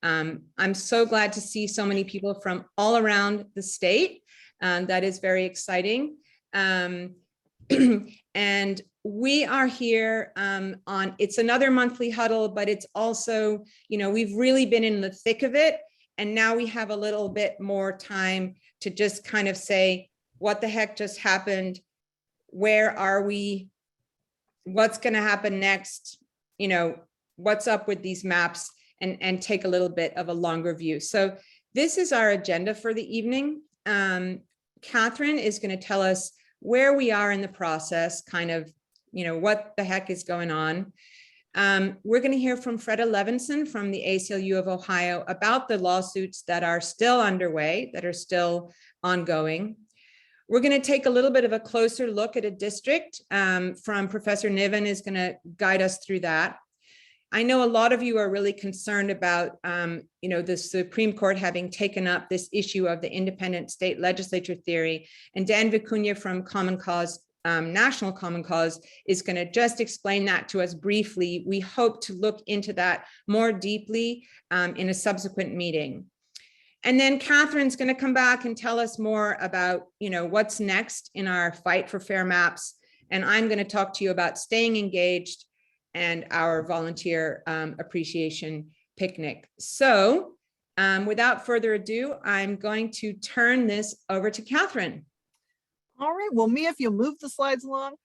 I'm so glad to see so many people from all around the state. That is very exciting. And we are here on, it's another monthly huddle, but it's also, we've really been in the thick of it. And now we have a little bit more time to just kind of say, what the heck just happened? Where are we? What's going to happen next? What's up with these maps, and take a little bit of a longer view. So this is our agenda for the evening. Catherine is going to tell us where we are in the process, kind of, what the heck is going on. We're going to hear from Freda Levinson from the ACLU of Ohio about the lawsuits that are still underway, that are still ongoing. We're going to take a little bit of a closer look at a district from Professor Niven is going to guide us through that. I know a lot of you are really concerned about, the Supreme Court having taken up this issue of the independent state legislature theory. And Dan Vicuña from Common Cause, National Common Cause, is going to just explain that to us briefly. We hope to look into that more deeply in a subsequent meeting. And then Catherine's going to come back and tell us more about, what's next in our fight for fair maps. And I'm going to talk to you about staying engaged and our volunteer appreciation picnic. So without further ado, I'm going to turn this over to Catherine. All right, well, Mia, if you'll move the slides along.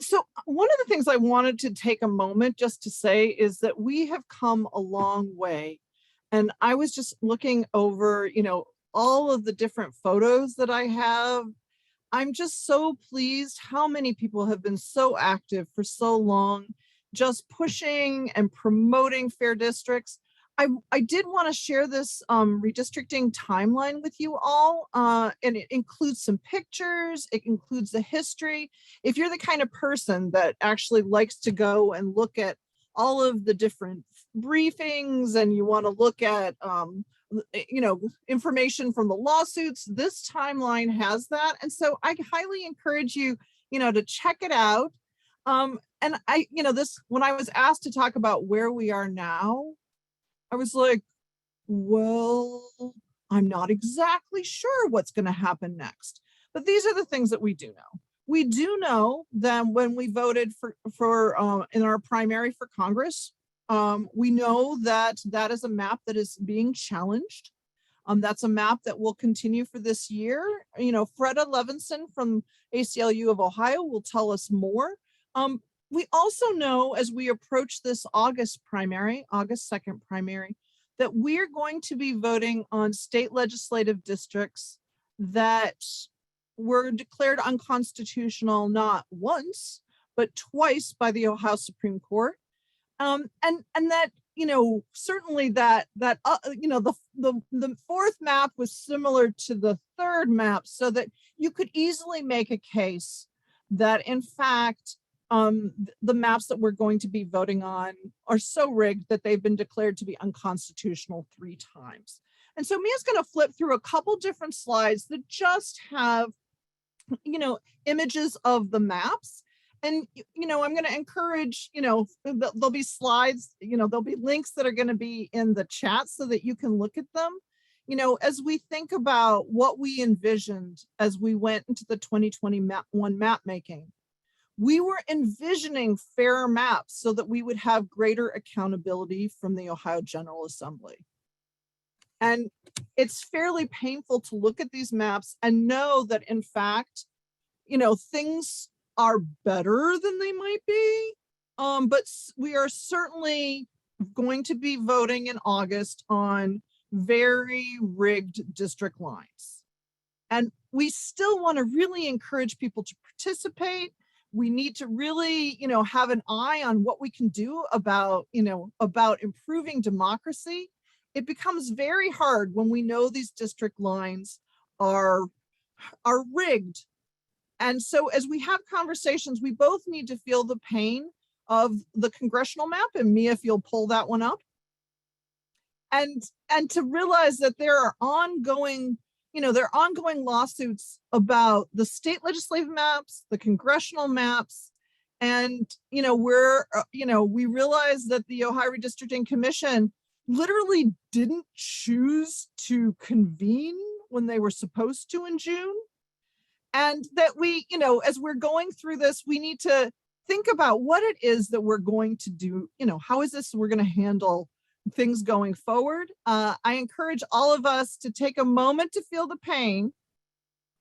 So one of the things I wanted to take a moment just to say is that we have come a long way. And I was just looking over, all of the different photos that I have. I'm just so pleased how many people have been so active for so long, just pushing and promoting fair districts. I did want to share this redistricting timeline with you all, and it includes some pictures, it includes the history. If you're the kind of person that actually likes to go and look at all of the different briefings and you want to look at information from the lawsuits, this timeline has that. And so I highly encourage you, to check it out. And when I was asked to talk about where we are now, I was like, well, I'm not exactly sure what's going to happen next. But these are the things that we do know. We do know that when we voted for in our primary for Congress, we know that that is a map that is being challenged. That's a map that will continue for this year. Freda Levinson from ACLU of Ohio will tell us more. We also know as we approach this August 2nd primary, that we're going to be voting on state legislative districts that were declared unconstitutional not once, but twice by the Ohio Supreme Court. And that, certainly the fourth map was similar to the third map, so that you could easily make a case that in fact, the maps that we're going to be voting on are so rigged that they've been declared to be unconstitutional 3 times. And so Mia's going to flip through a couple different slides that just have, images of the maps. And, I'm going to encourage, there'll be slides, there'll be links that are going to be in the chat so that you can look at them. As we think about what we envisioned as we went into the 2021 map making, we were envisioning fairer maps so that we would have greater accountability from the Ohio General Assembly. And it's fairly painful to look at these maps and know that in fact, things are better than they might be. But we are certainly going to be voting in August on very rigged district lines. And we still want to really encourage people to participate. We need to really, have an eye on what we can do about improving democracy. It becomes very hard when we know these district lines are rigged. And so as we have conversations, we both need to feel the pain of the congressional map. And Mia, if you'll pull that one up. And to realize that there are ongoing lawsuits about the state legislative maps, the congressional maps, and we realize that the Ohio Redistricting Commission literally didn't choose to convene when they were supposed to in June. And that we, as we're going through this, we need to think about what it is that we're going to do. How is this we're going to handle things going forward? I encourage all of us to take a moment to feel the pain,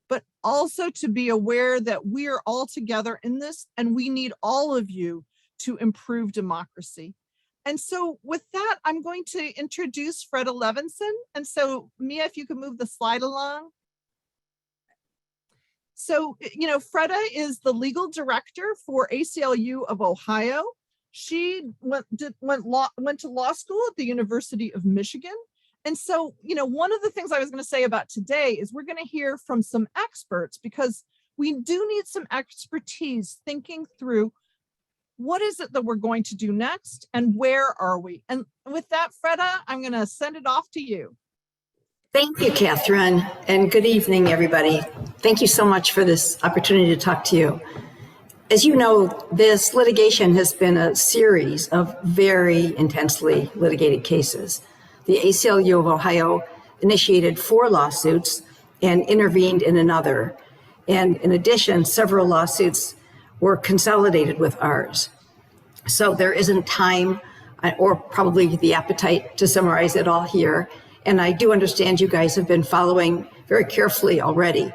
but also to be aware that we are all together in this and we need all of you to improve democracy. And so with that, I'm going to introduce Freda Levinson. And so Mia, if you could move the slide along. So, Freda is the legal director for ACLU of Ohio. She went to law school at the University of Michigan. And so, one of the things I was going to say about today is we're going to hear from some experts, because we do need some expertise thinking through what is it that we're going to do next and where are we? And with that, Freda, I'm going to send it off to you. Thank you, Catherine, and good evening, everybody. Thank you so much for this opportunity to talk to you. As you know, this litigation has been a series of very intensely litigated cases. The ACLU of Ohio initiated 4 lawsuits and intervened in another. And in addition, several lawsuits were consolidated with ours. So there isn't time or probably the appetite to summarize it all here. And I do understand you guys have been following very carefully already.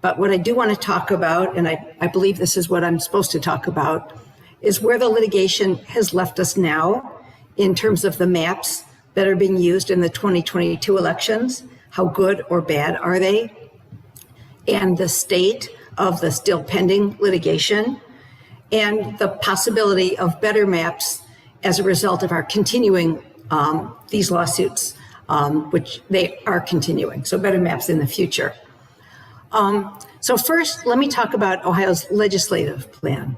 But what I do want to talk about, and I believe this is what I'm supposed to talk about, is where the litigation has left us now in terms of the maps that are being used in the 2022 elections. How good or bad are they? And the state of the still pending litigation, and the possibility of better maps as a result of our continuing these lawsuits, which they are continuing, so better maps in the future. So first, let me talk about Ohio's legislative plan.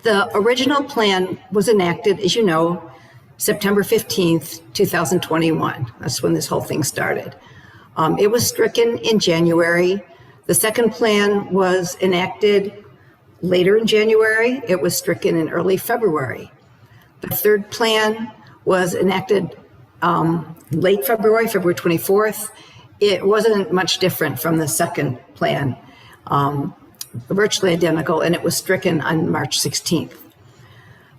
The original plan was enacted, as you know, September 15th, 2021. That's when this whole thing started. It was stricken in January. The second plan was enacted later in January. It was stricken in early February. The third plan was enacted late February, February 24th. It wasn't much different from the second plan, virtually identical, and it was stricken on March 16th.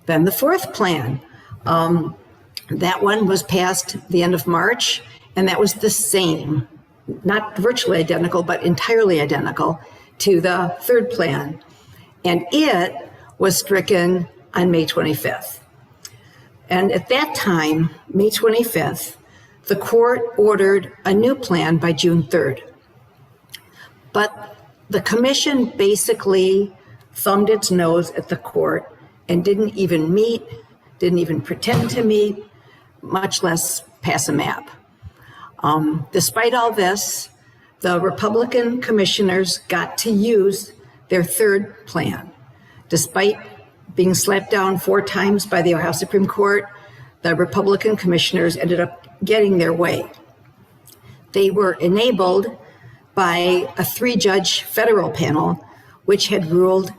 Then the fourth plan, that one was passed the end of March, and that was the same, not virtually identical, but entirely identical to the third plan. And it was stricken on May 25th. And at that time, May 25th, the court ordered a new plan by June 3rd. But the commission basically thumbed its nose at the court and didn't even meet, didn't even pretend to meet, much less pass a map. Despite all this, the Republican commissioners got to use their third plan. Despite being slapped down 4 times by the Ohio Supreme Court, the Republican commissioners ended up getting their way. They were enabled by a 3-judge federal panel, which had ruled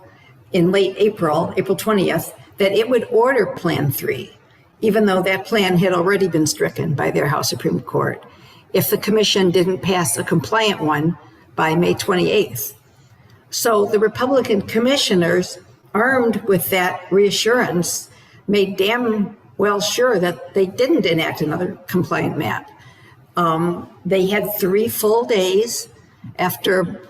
in late April 20th, that it would order Plan 3, even though that plan had already been stricken by the Ohio Supreme Court, if the commission didn't pass a compliant one by May 28th. So the Republican commissioners, armed with that reassurance, made damn well sure that they didn't enact another compliant map. They had 3 full days after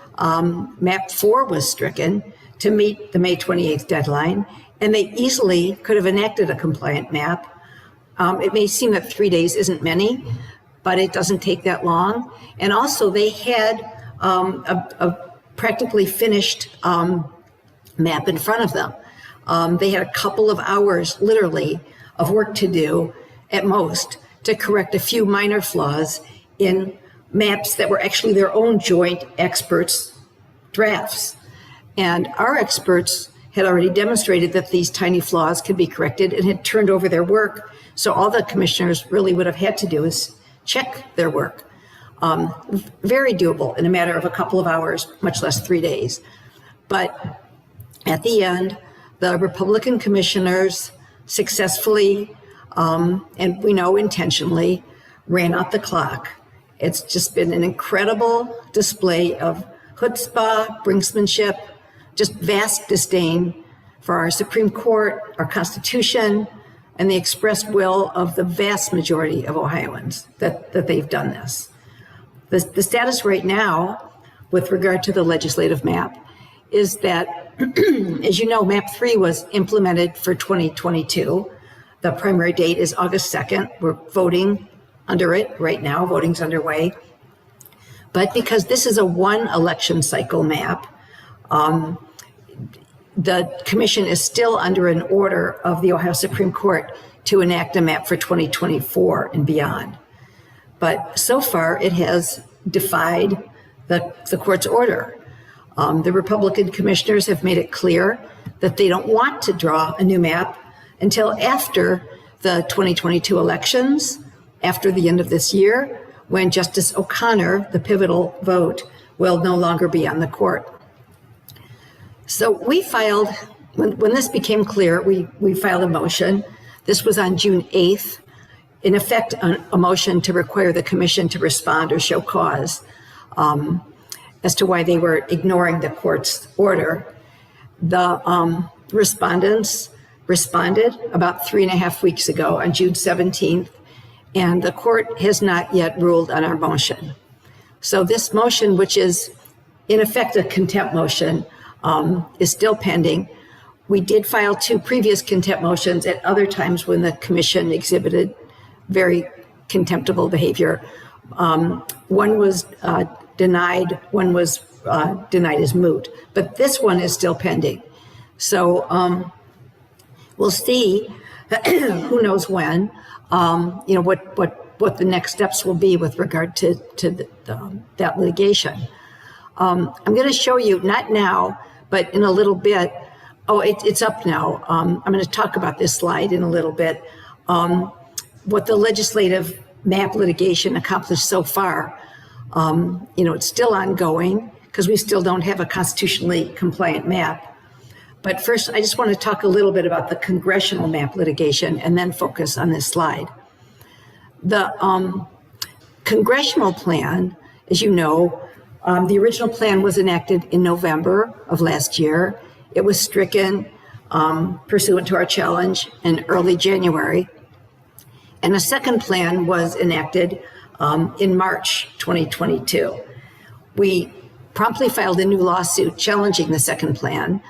map 4 was stricken to meet the May 28th deadline, and they easily could have enacted a compliant map. It may seem that 3 days isn't many, but it doesn't take that long. And also they had a practically finished map in front of them. They had a couple of hours, literally, of work to do at most to correct a few minor flaws in maps that were actually their own joint experts' drafts. And our experts had already demonstrated that these tiny flaws could be corrected and had turned over their work. So all the commissioners really would have had to do is check their work. Very doable in a matter of a couple of hours, much less 3 days. But at the end, the Republican commissioners successfully and we know intentionally ran out the clock. It's just been an incredible display of chutzpah, brinksmanship, just vast disdain for our Supreme Court, our Constitution, and the expressed will of the vast majority of Ohioans that they've done this. The status right now with regard to the legislative map is that, as you know, map 3 was implemented for 2022. The primary date is August 2nd. We're voting under it right now. Voting's underway. But because this is a one election cycle map, the commission is still under an order of the Ohio Supreme Court to enact a map for 2024 and beyond. But so far, it has defied the court's order. The Republican commissioners have made it clear that they don't want to draw a new map until after the 2022 elections, after the end of this year, when Justice O'Connor, the pivotal vote, will no longer be on the court. So we filed, when this became clear, we filed a motion. This was on June 8th. In effect, a motion to require the commission to respond or show cause as to why they were ignoring the court's order. The respondents responded about 3.5 weeks ago on June 17th, and the court has not yet ruled on our motion. So this motion, which is in effect a contempt motion, is still pending. We did file 2 previous contempt motions at other times when the commission exhibited very contemptible behavior. One was denied, one was denied as moot, but this one is still pending. So we'll see, who knows when, what the next steps will be with regard to that litigation. I'm going to show you, not now, but in a little bit. Oh, it's up now. I'm going to talk about this slide in a little bit. What the legislative map litigation accomplished so far. It's still ongoing because we still don't have a constitutionally compliant map. But first, I just want to talk a little bit about the congressional map litigation and then focus on this slide. The congressional plan, as you know, the original plan was enacted in November of last year. It was stricken pursuant to our challenge in early January. And a second plan was enacted in March 2022. We promptly filed a new lawsuit challenging the second plan.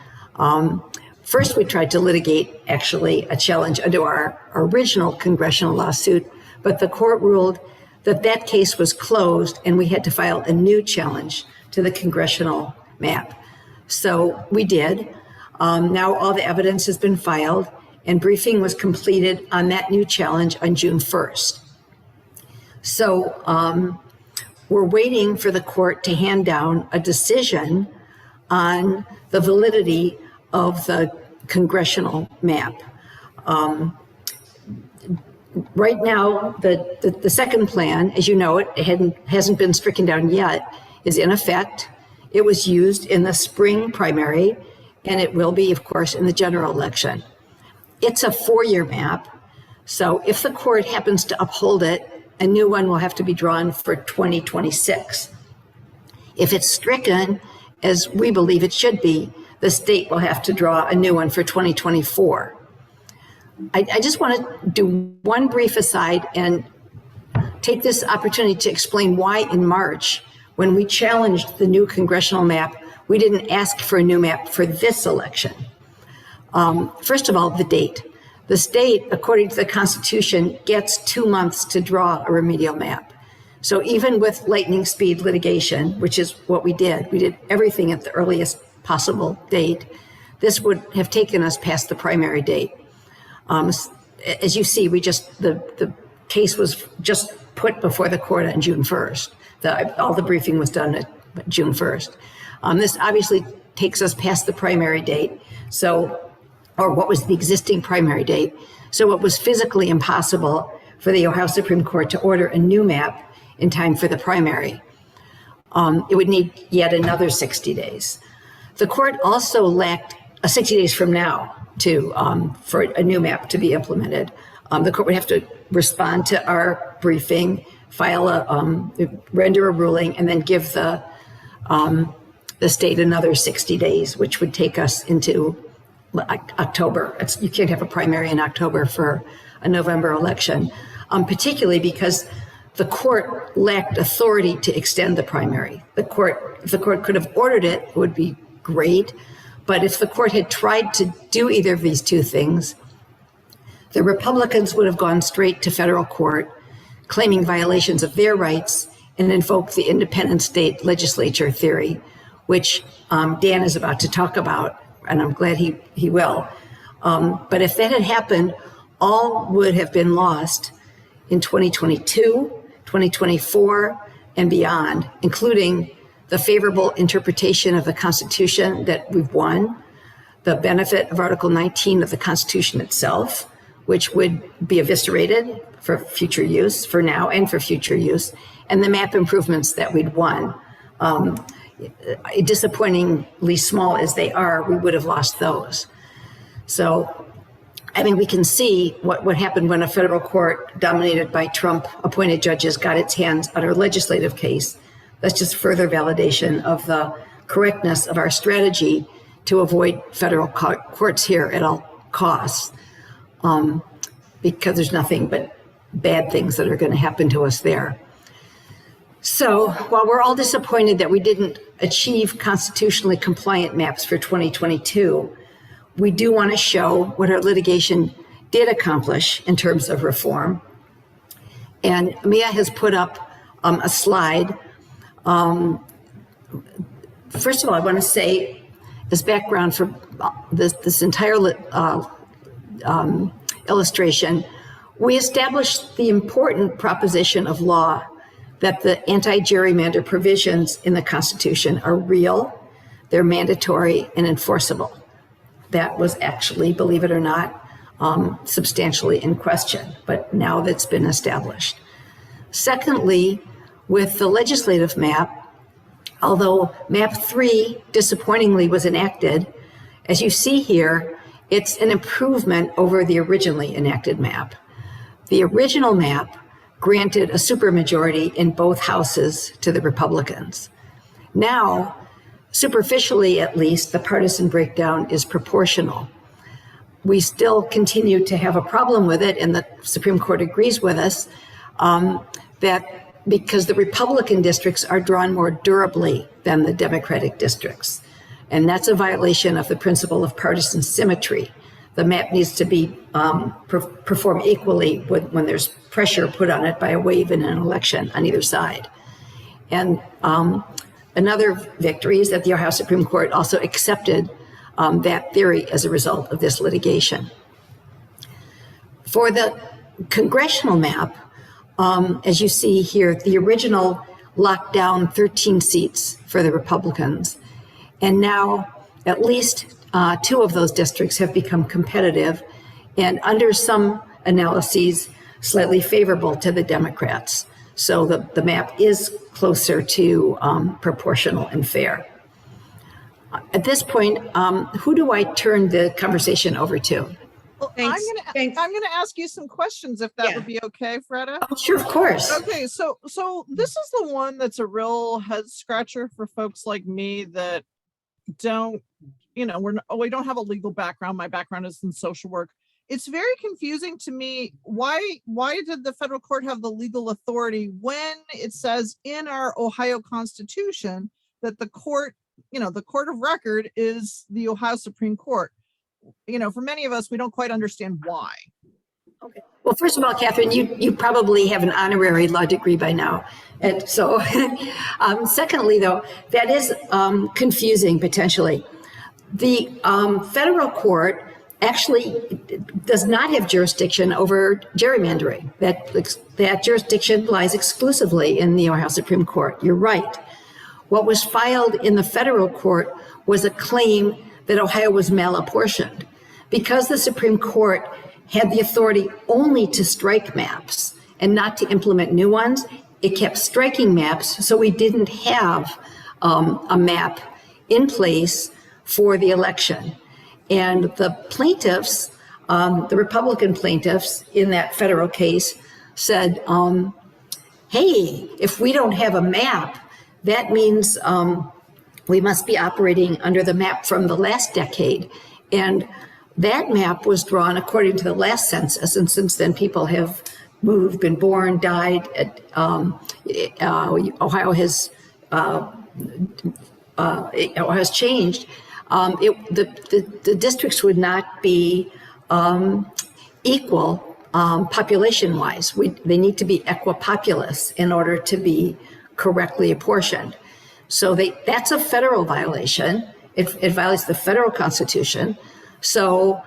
First, we tried to litigate actually a challenge under our original congressional lawsuit, but the court ruled that that case was closed and we had to file a new challenge to the congressional map. So we did. Now all the evidence has been filed and briefing was completed on that new challenge on June 1st. So we're waiting for the court to hand down a decision on the validity of the congressional map. Right now, the second plan, as you know, it hasn't been stricken down yet, is in effect. It was used in the spring primary, and it will be, of course, in the general election. It's a 4-year map, so if the court happens to uphold it, a new one will have to be drawn for 2026. If it's stricken, as we believe it should be, the state will have to draw a new one for 2024. I just want to do one brief aside and take this opportunity to explain why in March, when we challenged the new congressional map, we didn't ask for a new map for this election. First of all, the date. The state, according to the Constitution, gets 2 months to draw a remedial map. So even with lightning speed litigation, which is what we did everything at the earliest possible date. This would have taken us past the primary date. As you see, the case was just put before the court on June 1st. All the briefing was done at June 1st. This obviously takes us past the primary date. Or what was the existing primary date. So it was physically impossible for the Ohio Supreme Court to order a new map in time for the primary. It would need yet another 60 days. The court also lacked 60 days from now for a new map to be implemented. The court would have to respond to our briefing, render a ruling, and then give the state another 60 days, which would take us into October. You can't have a primary in October for a November election, particularly because the court lacked authority to extend the primary. If the court could have ordered it, it would be great. But if the court had tried to do either of these two things, the Republicans would have gone straight to federal court, claiming violations of their rights, and invoked the independent state legislature theory, which Dan is about to talk about, and I'm glad he will. But if that had happened, all would have been lost in 2022, 2024, and beyond, including the favorable interpretation of the Constitution that we've won, the benefit of Article 19 of the Constitution itself, which would be eviscerated for future use, for now and for future use, and the map improvements that we'd won. Disappointingly small as they are, we would have lost those. So, I mean, we can see what happened when a federal court dominated by Trump-appointed judges got its hands on our legislative case. That's just further validation of the correctness of our strategy to avoid federal courts here at all costs, because there's nothing but bad things that are going to happen to us there. So while we're all disappointed that we didn't achieve constitutionally compliant maps for 2022, we do want to show what our litigation did accomplish in terms of reform. And Mia has put up a slide. First of all, I want to say, as background for this entire illustration, we established the important proposition of law that the anti-gerrymander provisions in the Constitution are real, they're mandatory, and enforceable. That was actually, believe it or not, substantially in question, but now that's been established. Secondly, with the legislative map, although map 3 disappointingly was enacted, as you see here, it's an improvement over the originally enacted map. The original map granted a supermajority in both houses to the Republicans. Now, superficially at least, the partisan breakdown is proportional. We still continue to have a problem with it, and the Supreme Court agrees with us, that because the Republican districts are drawn more durably than the Democratic districts. And that's a violation of the principle of partisan symmetry. The map needs to be perform equally when there's pressure put on it by a wave in an election on either side. And another victory is that the Ohio Supreme Court also accepted that theory as a result of this litigation. For the congressional map, as you see here, the original locked down 13 seats for the Republicans. And now at least 2 of those districts have become competitive and under some analyses, slightly favorable to the Democrats. So the map is closer to proportional and fair. At this point, who do I turn the conversation over to? Well, Thanks. I'm gonna ask you some questions if that would be okay, Freda. Oh, sure, of course. Okay, so this is the one that's a real head scratcher for folks like me that don't, we don't have a legal background. My background is in social work. It's very confusing to me. Why did the federal court have the legal authority when it says in our Ohio Constitution that the court, the court of record is the Ohio Supreme Court? For many of us, we don't quite understand why. Okay. Well, first of all, Catherine, you probably have an honorary law degree by now. And so, secondly, though, that is confusing potentially. The federal court actually does not have jurisdiction over gerrymandering. That jurisdiction lies exclusively in the Ohio Supreme Court. You're right. What was filed in the federal court was a claim that Ohio was malapportioned. Because the Supreme Court had the authority only to strike maps and not to implement new ones, it kept striking maps, so we didn't have a map in place for the election. And the plaintiffs the Republican plaintiffs in that federal case said, hey, if we don't have a map, that means we must be operating under the map from the last decade. And that map was drawn according to the last census. And since then, people have moved, been born, died. Ohio has changed. The districts would not be equal population-wise. They need to be equipopulous in order to be correctly apportioned. So that's a federal violation. It violates the federal Constitution. So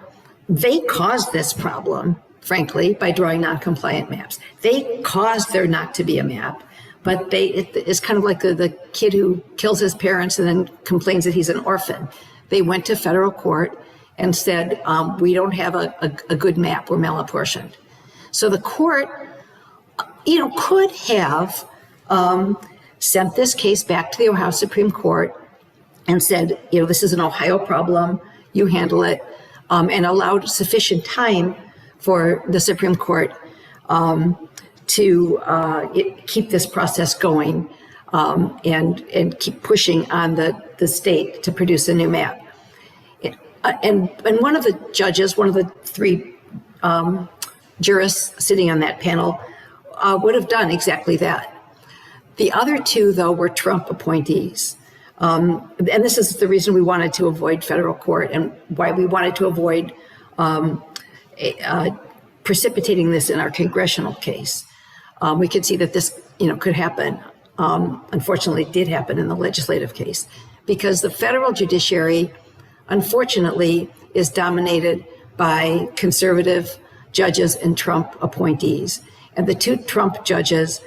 they caused this problem, frankly, by drawing non-compliant maps. They caused there not to be a map, but it's kind of like the kid who kills his parents and then complains that he's an orphan. They went to federal court and said, we don't have a good map, we're malapportioned. So the court, could have sent this case back to the Ohio Supreme Court and said, this is an Ohio problem, you handle it, and allowed sufficient time for the Supreme Court to keep this process going and keep pushing on the state to produce a new map. And one of the judges, one of the three jurists sitting on that panel would have done exactly that. The other two, though, were Trump appointees. And this is the reason we wanted to avoid federal court and why we wanted to avoid precipitating this in our congressional case. We could see that this, could happen. Unfortunately, it did happen in the legislative case because the federal judiciary, unfortunately, is dominated by conservative judges and Trump appointees. And the two Trump judges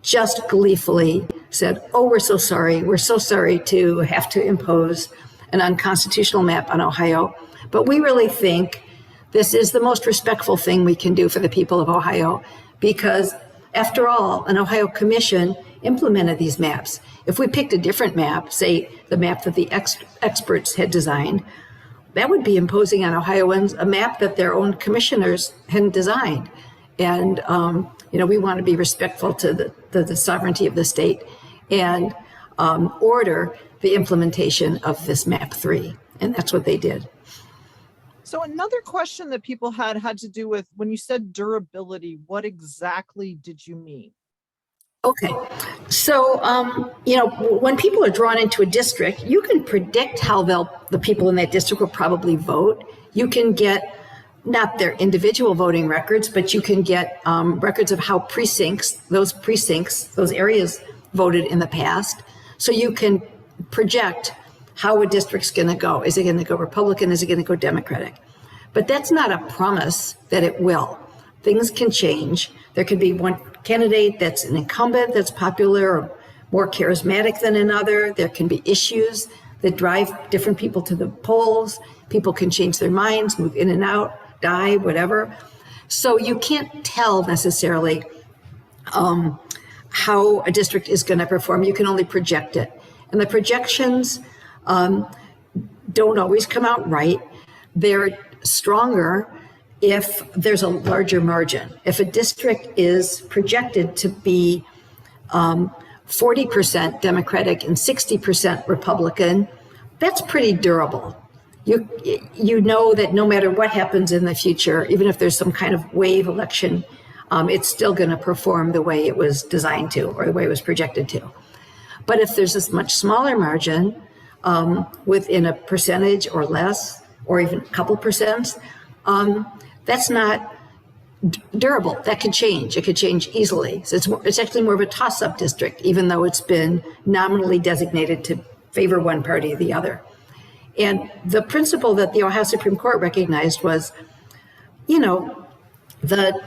just gleefully said, oh, we're so sorry. We're so sorry to have to impose an unconstitutional map on Ohio. But we really think this is the most respectful thing we can do for the people of Ohio because, after all, an Ohio commission implemented these maps. If we picked a different map, say the map that the experts had designed, that would be imposing on Ohioans a map that their own commissioners hadn't designed. And, we want to be respectful to the sovereignty of the state and order the implementation of this map 3. And that's what they did. So another question that people had to do with when you said durability, what exactly did you mean? Okay, so, when people are drawn into a district, you can predict how the people in that district will probably vote. You can get not their individual voting records, but you can get records of how those areas voted in the past. So you can project how a district's going to go. Is it going to go Republican? Is it going to go Democratic? But that's not a promise that it will. Things can change. There could be one candidate that's an incumbent that's popular or more charismatic than another. There can be issues that drive different people to the polls. People can change their minds, move in and out, die, whatever. So you can't tell necessarily how a district is going to perform. You can only project it. And the projections don't always come out right. They're stronger if there's a larger margin. If a district is projected to be 40% Democratic and 60% Republican, that's pretty durable. You know that no matter what happens in the future, even if there's some kind of wave election, it's still going to perform the way it was designed to or the way it was projected to. But if there's this much smaller margin within a percentage or less, or even a couple percents, that's not durable. That could change. It could change easily. So it's actually more of a toss-up district, even though it's been nominally designated to favor one party or the other. And the principle that the Ohio Supreme Court recognized was, the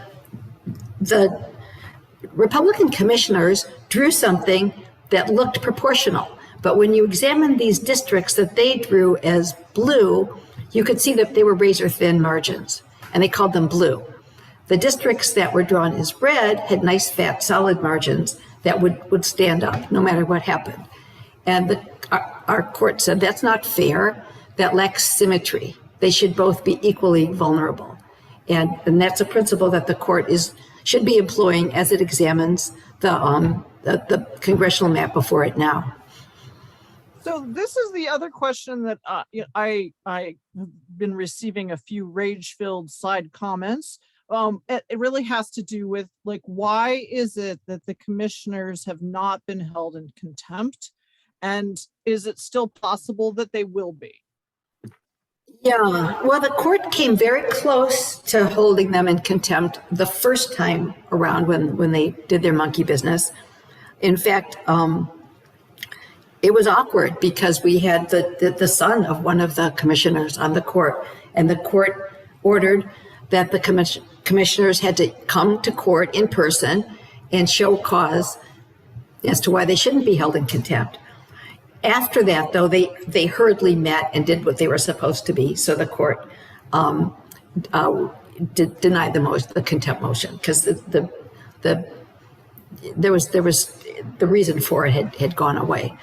Republican commissioners drew something that looked proportional. But when you examine these districts that they drew as blue, you could see that they were razor-thin margins, and they called them blue. The districts that were drawn as red had nice, fat, solid margins that would stand up no matter what happened. And our court said that's not fair. That lacks symmetry. They should both be equally vulnerable. And that's a principle that the court should be employing as it examines the congressional map before it now. So this is the other question that I have been receiving a few rage-filled side comments. It really has to do with, like, why is it that the commissioners have not been held in contempt? And is it still possible that they will be? Yeah, well, the court came very close to holding them in contempt the first time around when they did their monkey business. In fact, it was awkward because we had the son of one of the commissioners on the court, and the court ordered that the commissioners had to come to court in person and show cause as to why they shouldn't be held in contempt. After that, though, they hurriedly met and did what they were supposed to be. So the court denied the contempt motion because there was the reason for it had gone away.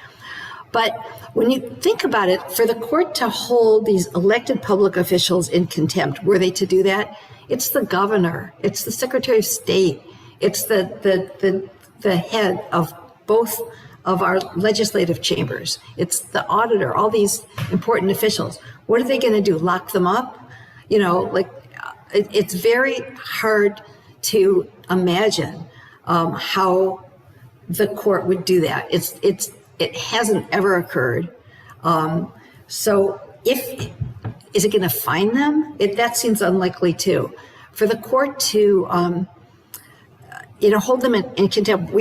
But when you think about it, for the court to hold these elected public officials in contempt, were they to do that? It's the governor, it's the Secretary of State, it's the head of both of our legislative chambers. It's the auditor, all these important officials. What are they going to do? Lock them up? You know, like it's very hard to imagine how the court would do that. It hasn't ever occurred. So is it going to fine them? That seems unlikely too. For the court to hold them in contempt,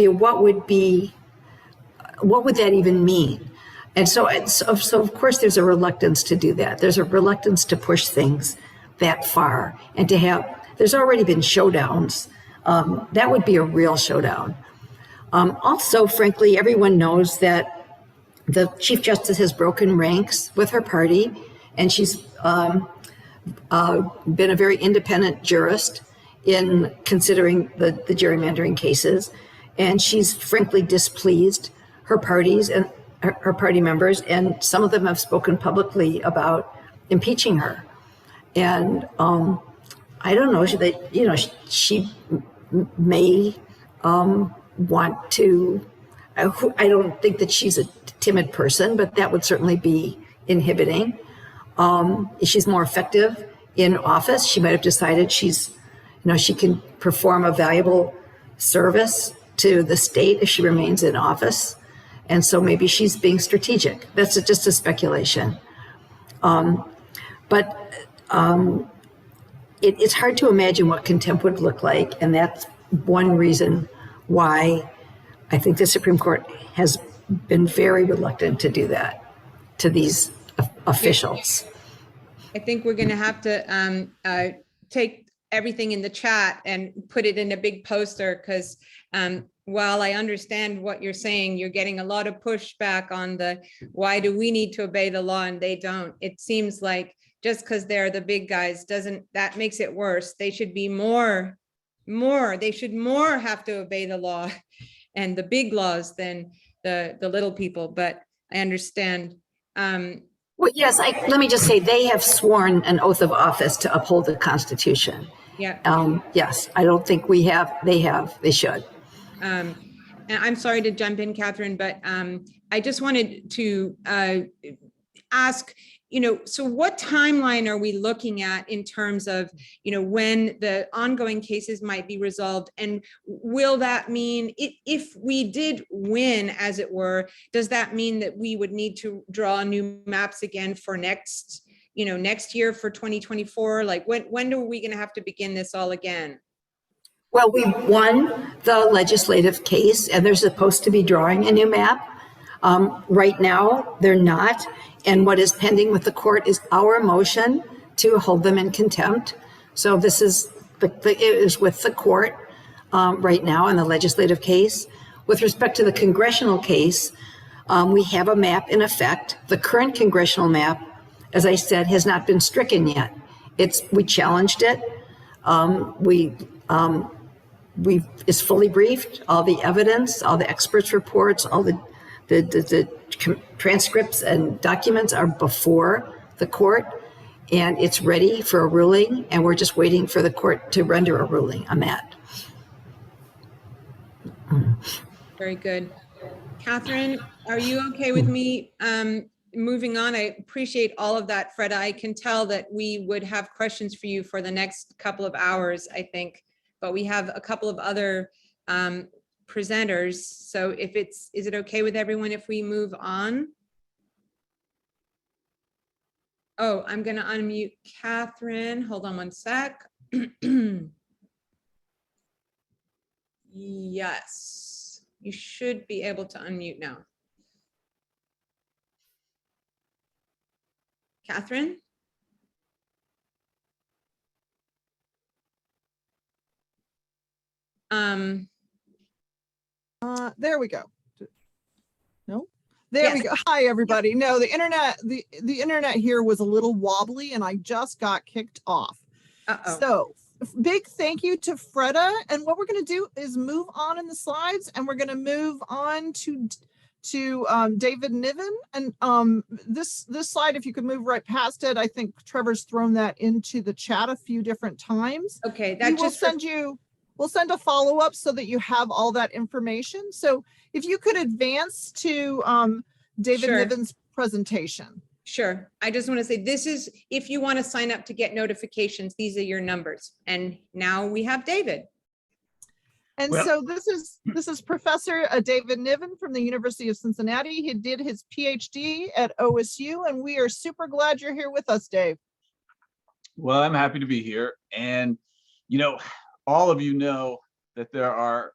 what would that even mean? And so of course there's a reluctance to do that. There's a reluctance to push things that far and there's already been showdowns. That would be a real showdown. Also, frankly, everyone knows that the Chief Justice has broken ranks with her party, and she's been a very independent jurist in considering the gerrymandering cases, and she's frankly displeased her parties and her party members, and some of them have spoken publicly about impeaching her. And I don't know, she may want to. I don't think that she's a timid person, but that would certainly be inhibiting. She's more effective in office. She might have decided she can perform a valuable service to the state if she remains in office. And so maybe she's being strategic. That's just a speculation. But it's hard to imagine what contempt would look like. And that's one reason why I think the Supreme Court has been very reluctant to do that to these officials. I think we're going to have to take everything in the chat and put it in a big poster, because while I understand what you're saying, you're getting a lot of pushback on why do we need to obey the law and they don't. It seems like just because they're the big guys that makes it worse. They should be they should more have to obey the law and the big laws than the little people. But I understand. Well, yes, let me just say they have sworn an oath of office to uphold the Constitution. Yeah. Yes, I don't think we have. They should. And I'm sorry to jump in, Catherine, but I just wanted to ask, so what timeline are we looking at in terms of, when the ongoing cases might be resolved? And will that mean if we did win, as it were, does that mean that we would need to draw new maps again for next year for 2024? Like when are we going to have to begin this all again? Well, we won the legislative case and they're supposed to be drawing a new map. Right now, they're not. And what is pending with the court is our motion to hold them in contempt. So this is it is with the court right now in the legislative case. With respect to the congressional case, we have a map in effect. The current congressional map, as I said, has not been stricken yet. We challenged it. It's fully briefed. All the evidence, all the experts' reports, all the transcripts and documents are before the court, and it's ready for a ruling, and we're just waiting for the court to render a ruling on that. Very good. Catherine, are you okay with me moving on? I appreciate all of that, Freda. I can tell that we would have questions for you for the next couple of hours, I think, but we have a couple of other presenters. So is it okay with everyone if we move on? Oh, I'm going to unmute Catherine. Hold on one sec. Yes, you should be able to unmute now. Catherine? There we go. No, there we go. Hi, everybody. No, the internet here was a little wobbly and I just got kicked off. So big thank you to Freda. And what we're going to do is move on in the slides, and we're going to move on to David Niven. And this slide, if you could move right past it, I think Trevor's thrown that into the chat a few different times. Okay, we'll send a follow-up so that you have all that information. So if you could advance to David Niven's presentation. Sure. I just want to say, this is, if you want to sign up to get notifications, these are your numbers. And now we have David. And so this is Professor David Niven from the University of Cincinnati. He did his PhD at OSU, and we are super glad you're here with us, Dave. Well, I'm happy to be here. And, you know, all of you know that there are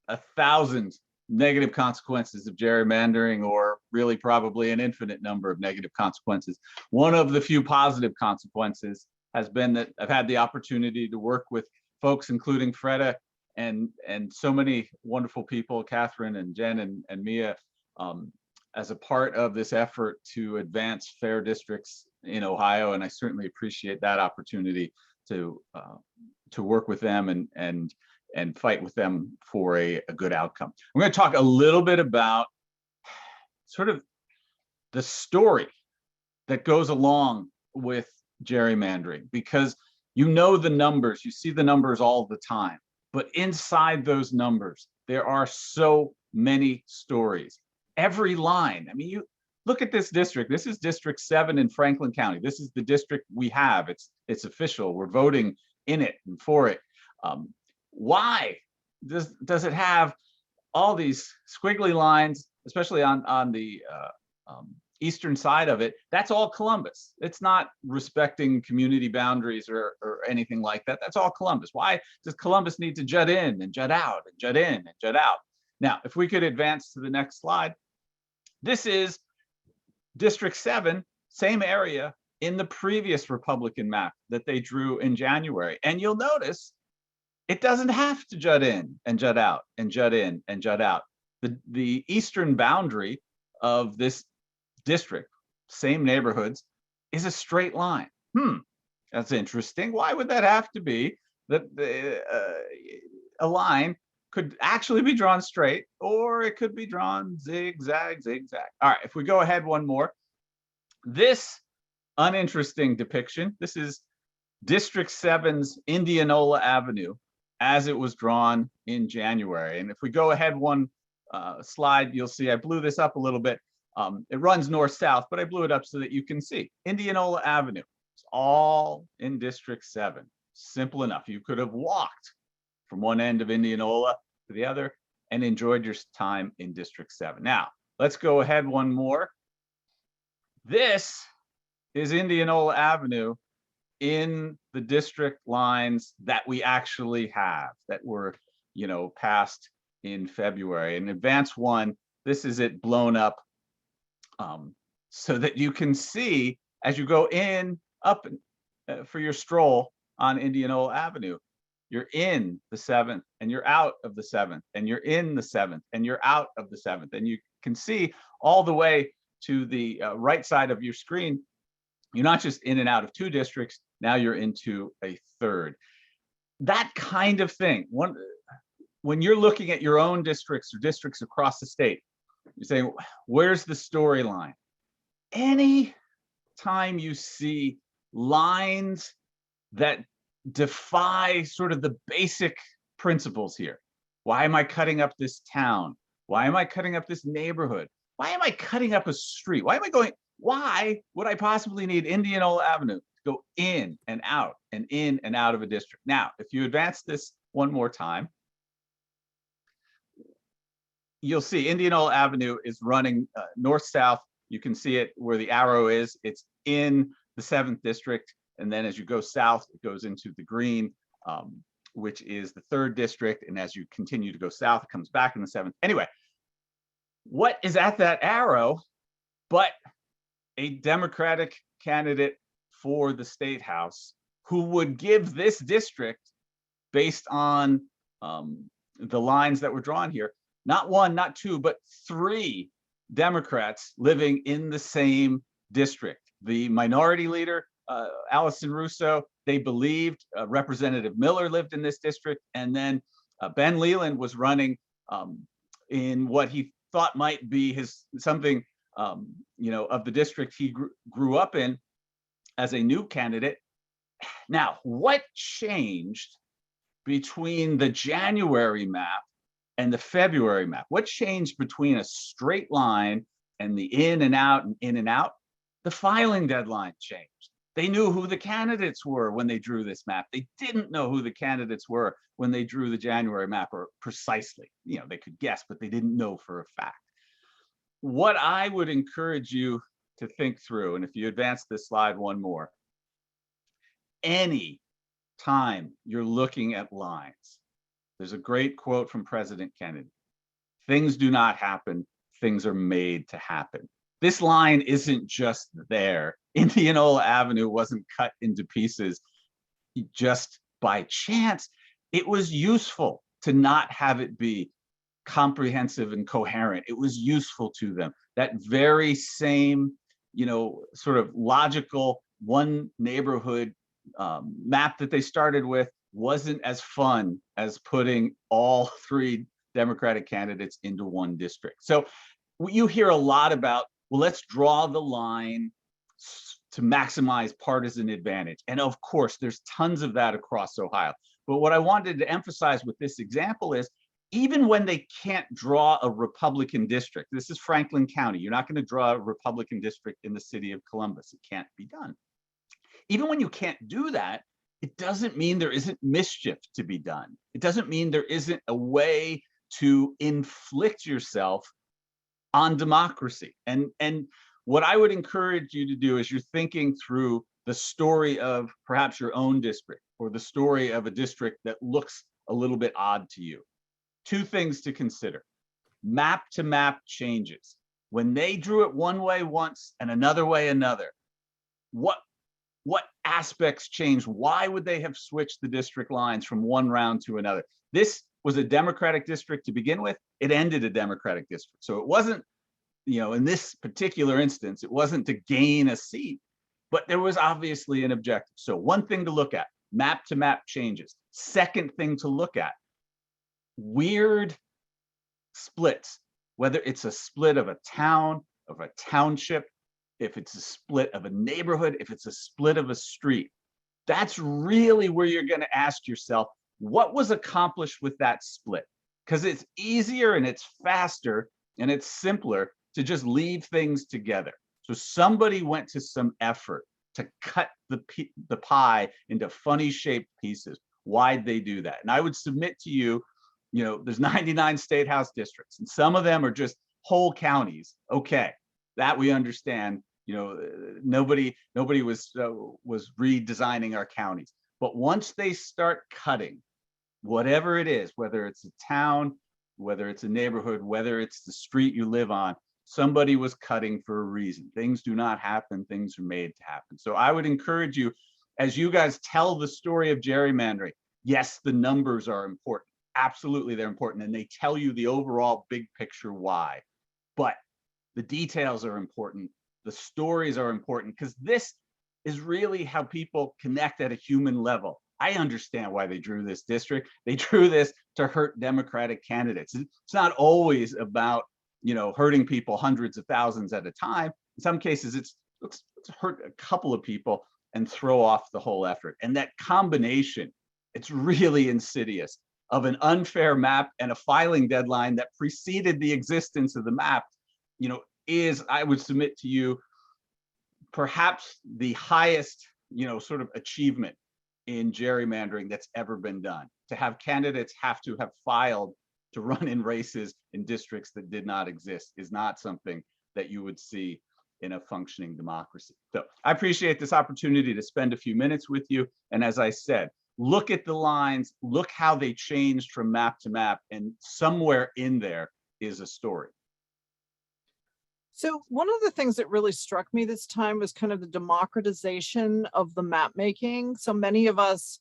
1,000 negative consequences of gerrymandering, or really probably an infinite number of negative consequences. One of the few positive consequences has been that I've had the opportunity to work with folks, including Freda and so many wonderful people, Catherine and Jen and Mia, as a part of this effort to advance fair districts in Ohio. And I certainly appreciate that opportunity to work with them and fight with them for a good outcome. I'm going to talk a little bit about sort of the story that goes along with gerrymandering, because you know the numbers, you see the numbers all the time, but inside those numbers, there are so many stories. Every line, I mean, you look at this district. This is District 7 in Franklin County. This is the district we have. It's official. We're voting in it and for it. Why does it have all these squiggly lines, especially on the eastern side of it? That's all Columbus. It's not respecting community boundaries or anything like that. That's all Columbus. Why does Columbus need to jut in and jut out and jut in and jut out? Now, if we could advance to the next slide. This is District 7, same area in the previous Republican map that they drew in January. And you'll notice it doesn't have to jut in and jut out and jut in and jut out. The eastern boundary of this district, same neighborhoods, is a straight line. That's interesting. Why would that have to be? That a line could actually be drawn straight, or it could be drawn zigzag, zigzag. All right, if we go ahead one more. This uninteresting depiction, this is District 7's Indianola Avenue as it was drawn in January. And if we go ahead one slide, you'll see I blew this up a little bit. It runs north-south, but I blew it up so that you can see. Indianola Avenue, it's all in District 7. Simple enough. You could have walked from one end of Indianola to the other and enjoyed your time in District 7. Now, let's go ahead one more. This is Indianola Avenue in the district lines that we actually have, that were, passed in February. In advance one, this is it blown up so that you can see as you go up for your stroll on Indianola Avenue, you're in the 7th and you're out of the 7th, and you're in the 7th and you're out of the 7th. And you can see all the way to the right side of your screen, you're not just in and out of 2 districts, now you're into a 3rd. That kind of thing. When you're looking at your own districts or districts across the state, you're saying, where's the storyline? Any time you see lines that defy sort of the basic principles here. Why am I cutting up this town? Why am I cutting up this neighborhood? Why am I cutting up a street? Why would I possibly need Indianola Avenue to go in and out and in and out of a district? Now, if you advance this one more time, you'll see Indianola Avenue is running north-south. You can see it where the arrow is. It's in the 7th district. And then as you go south, it goes into the green, which is the 3rd district. And as you continue to go south, it comes back in the 7th. Anyway, what is at that arrow but a Democratic candidate for the state house who would give this district, based on the lines that were drawn here, not 1, not 2, but 3 Democrats living in the same district. The minority leader, Allison Russo, they believed Representative Miller lived in this district. And then Ben Leland was running in what he thought might be something of the district he grew up in as a new candidate. Now, what changed between the January map and the February map? What changed between a straight line and the in and out and in and out? The filing deadline changed. They knew who the candidates were when they drew this map. They didn't know who the candidates were when they drew the January map, or precisely. They could guess, but they didn't know for a fact. What I would encourage you to think through, and if you advance this slide one more, any time you're looking at lines, there's a great quote from President Kennedy: "Things do not happen, things are made to happen." This line isn't just there. Indianola Avenue wasn't cut into pieces just by chance. It was useful to not have it be comprehensive and coherent. It was useful to them. That very same, sort of logical one neighborhood map that they started with wasn't as fun as putting all 3 Democratic candidates into one district. So you hear a lot about, well, let's draw the line to maximize partisan advantage. And of course, there's tons of that across Ohio. But what I wanted to emphasize with this example is, even when they can't draw a Republican district, this is Franklin County, you're not going to draw a Republican district in the city of Columbus. It can't be done. Even when you can't do that, it doesn't mean there isn't mischief to be done. It doesn't mean there isn't a way to inflict yourself on democracy. And what I would encourage you to do is, you're thinking through the story of perhaps your own district, or the story of a district that looks a little bit odd to you. 2 things to consider: map to map changes. When they drew it one way once and another way another, what aspects changed? Why would they have switched the district lines from one round to another? This was a Democratic district to begin with. It ended a Democratic district. So it wasn't, in this particular instance, it wasn't to gain a seat, but there was obviously an objective. So one thing to look at: map to map changes. Second thing to look at: weird splits, whether it's a split of a town, of a township, if it's a split of a neighborhood, if it's a split of a street. That's really where you're going to ask yourself, what was accomplished with that split? Because it's easier and it's faster and it's simpler to just leave things together. So somebody went to some effort to cut the pie into funny shaped pieces. Why'd they do that? And I would submit to you, there's 99 state house districts, and some of them are just whole counties. Okay, that we understand. Nobody was redesigning our counties. But once they start cutting, whatever it is, whether it's a town, whether it's a neighborhood, whether it's the street you live on, somebody was cutting for a reason. Things do not happen, things are made to happen. So I would encourage you, as you guys tell the story of gerrymandering, yes, the numbers are important. Absolutely, they're important. And they tell you the overall big picture why. But the details are important. The stories are important, because this is really how people connect at a human level. I understand why they drew this district. They drew this to hurt Democratic candidates. It's not always about, hurting people hundreds of thousands at a time. In some cases, it's hurt a couple of people. and throw off the whole effort. And that combination, it's really insidious, of an unfair map and a filing deadline that preceded the existence of the map, is, I would submit to you, perhaps the highest, sort of achievement in gerrymandering that's ever been done. To have candidates have to have filed to run in races in districts that did not exist is not something that you would see in a functioning democracy. So I appreciate this opportunity to spend a few minutes with you. And as I said, look at the lines, look how they changed from map to map, and somewhere in there is a story. So one of the things that really struck me this time was kind of the democratization of the map making. So many of us,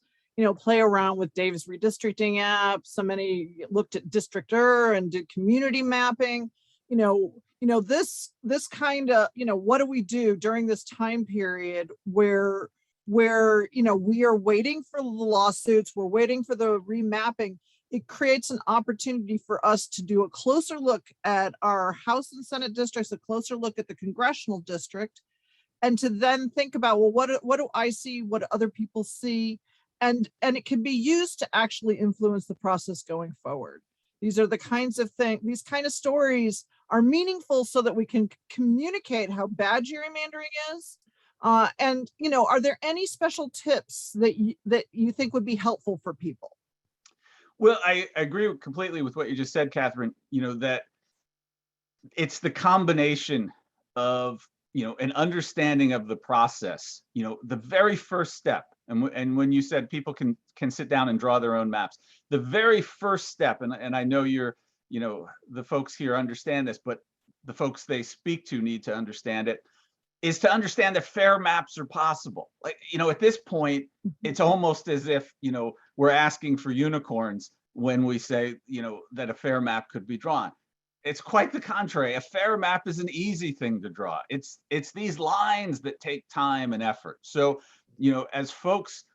play around with Dave's redistricting app. So many looked at Districter and did community mapping. This kind of, what do we do during this time period where we are waiting for the lawsuits, we're waiting for the remapping. It creates an opportunity for us to do a closer look at our House and Senate districts, a closer look at the congressional district, and to then think about, well, what do I see? What do other people see? And it can be used to actually influence the process going forward. These are the kinds of things, these kind of stories are meaningful so that we can communicate how bad gerrymandering is. And are there any special tips that you think would be helpful for people? Well, I agree completely with what you just said, Catherine, that it's the combination of, an understanding of the process, the very first step. And when you said people can sit down and draw their own maps, the very first step, and I know the folks here understand this, but the folks they speak to need to understand it, is to understand that fair maps are possible. Like, at this point, it's almost as if, we're asking for unicorns when we say, that a fair map could be drawn. It's quite the contrary. A fair map is an easy thing to draw. It's these lines that take time and effort. So, as folks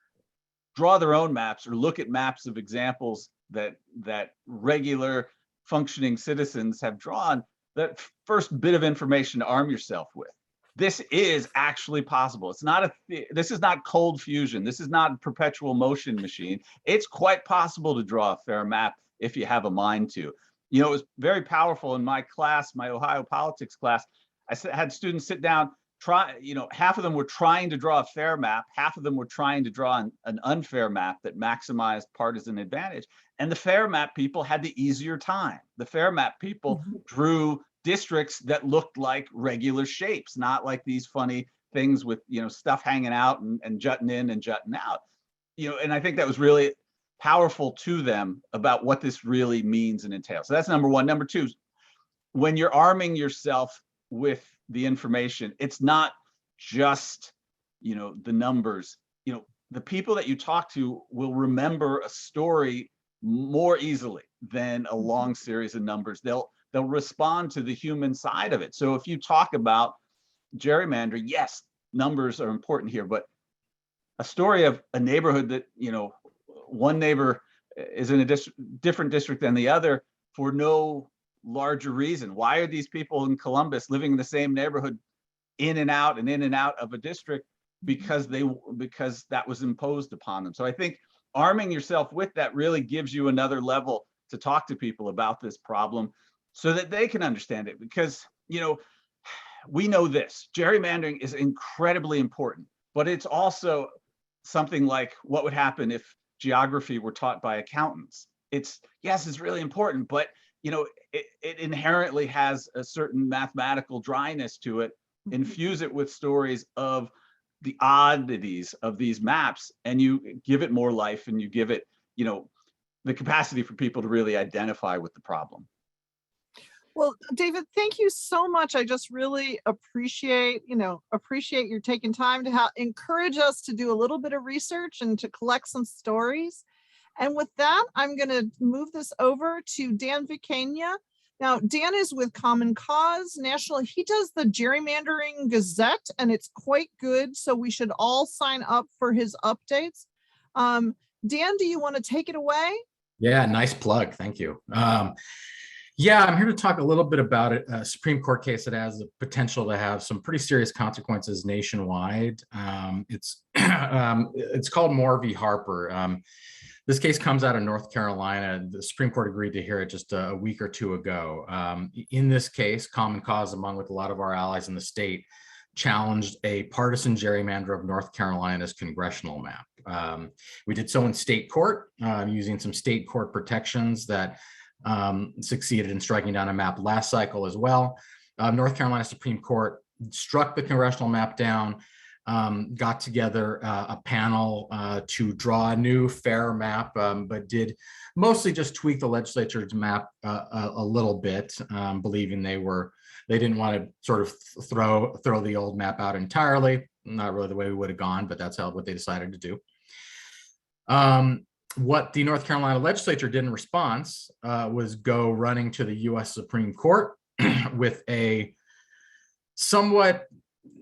draw their own maps or look at maps of examples that regular functioning citizens have drawn, that first bit of information to arm yourself with. This is actually possible. This is not cold fusion. This is not a perpetual motion machine. It's quite possible to draw a fair map if you have a mind to. It was very powerful in my class, my Ohio politics class. I had students sit down, half of them were trying to draw a fair map, half of them were trying to draw an unfair map that maximized partisan advantage. And the fair map people had the easier time. The fair map people drew districts that looked like regular shapes, not like these funny things with, stuff hanging out and jutting in and jutting out. And I think that was really powerful to them about what this really means and entails. So that's number one. Number two, when you're arming yourself with the information, it's not just, the numbers. The people that you talk to will remember a story more easily than a long series of numbers. They'll respond to the human side of it. So if you talk about gerrymandering, yes, numbers are important here, but a story of a neighborhood that, one neighbor is in a different district than the other for no larger reason. Why are these people in Columbus living in the same neighborhood in and out of a district? Because that was imposed upon them. So I think arming yourself with that really gives you another level to talk to people about this problem so that they can understand it. Because, we know this, gerrymandering is incredibly important, but it's also something like what would happen if geography were taught by accountants. It's really important, but it inherently has a certain mathematical dryness to it. Infuse it with stories of the oddities of these maps, and you give it more life, and you give it, the capacity for people to really identify with the problem. Well, David, thank you so much. I just really appreciate you're taking time to encourage us to do a little bit of research and to collect some stories. And with that, I'm going to move this over to Dan Vicania. Now, Dan is with Common Cause National. He does the Gerrymandering Gazette, and it's quite good. So we should all sign up for his updates. Dan, do you want to take it away? Yeah, nice plug. Thank you. Yeah, I'm here to talk a little bit about it, a Supreme Court case that has the potential to have some pretty serious consequences nationwide. It's called Moore v. Harper. This case comes out of North Carolina. The Supreme Court agreed to hear it just a week or two ago. In this case, Common Cause, among with a lot of our allies in the state, challenged a partisan gerrymander of North Carolina's congressional map. We did so in state court using some state court protections that succeeded in striking down a map last cycle as well. North Carolina Supreme Court struck the congressional map down, got together a panel to draw a new fair map, but did mostly just tweak the legislature's map a little bit, believing they didn't want to sort of throw the old map out entirely. Not really the way we would have gone, but that's what they decided to do. What the North Carolina legislature did in response was go running to the US Supreme Court with a somewhat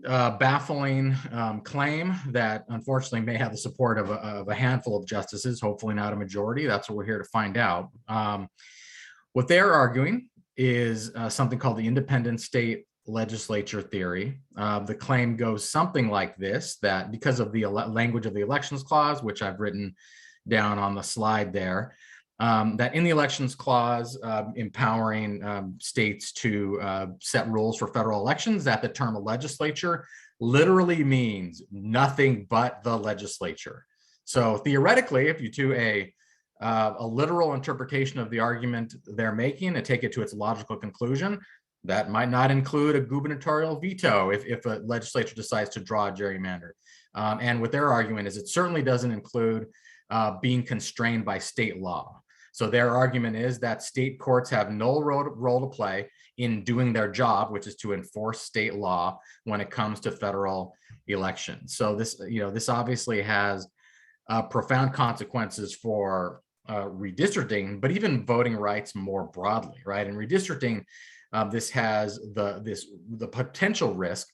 baffling claim that unfortunately may have the support of a handful of justices, hopefully not a majority. That's what we're here to find out. What they're arguing is something called the independent state legislature theory. The claim goes something like this, that because of the language of the elections clause, which I've written down on the slide there, that in the elections clause empowering states to set rules for federal elections, that the term legislature literally means nothing but the legislature. So theoretically, if you do a literal interpretation of the argument they're making and take it to its logical conclusion, that might not include a gubernatorial veto if a legislature decides to draw a gerrymander. And what they're arguing is it certainly doesn't include being constrained by state law. So their argument is that state courts have no role to play in doing their job, which is to enforce state law when it comes to federal elections. So this obviously has profound consequences for redistricting, but even voting rights more broadly, right? In redistricting, this has the potential risk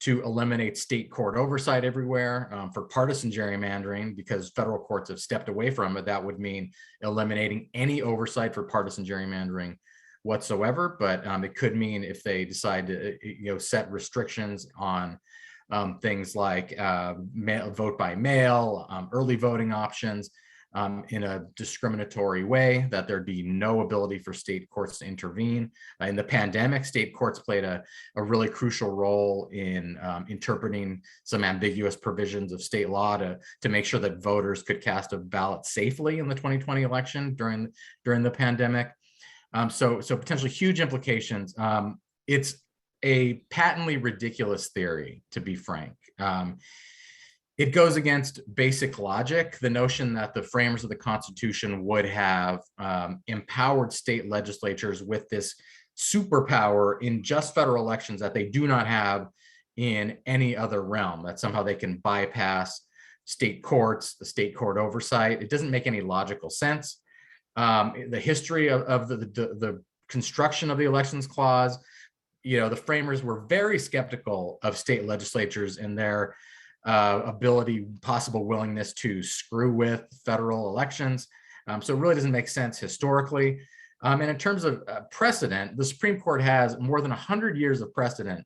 to eliminate state court oversight everywhere for partisan gerrymandering, because federal courts have stepped away from it. That would mean eliminating any oversight for partisan gerrymandering whatsoever. But it could mean if they decide to set restrictions on things like vote by mail, early voting options, in a discriminatory way, that there'd be no ability for state courts to intervene. In the pandemic, state courts played a really crucial role in interpreting some ambiguous provisions of state law to make sure that voters could cast a ballot safely in the 2020 election during the pandemic. So potentially huge implications. It's a patently ridiculous theory, to be frank. It goes against basic logic, the notion that the framers of the Constitution would have empowered state legislatures with this superpower in just federal elections that they do not have in any other realm, that somehow they can bypass state courts, the state court oversight. It doesn't make any logical sense. The history of the construction of the elections clause, the framers were very skeptical of state legislatures and their possible willingness to screw with federal elections. So it really doesn't make sense historically. And in terms of precedent, the Supreme Court has more than 100 years of precedent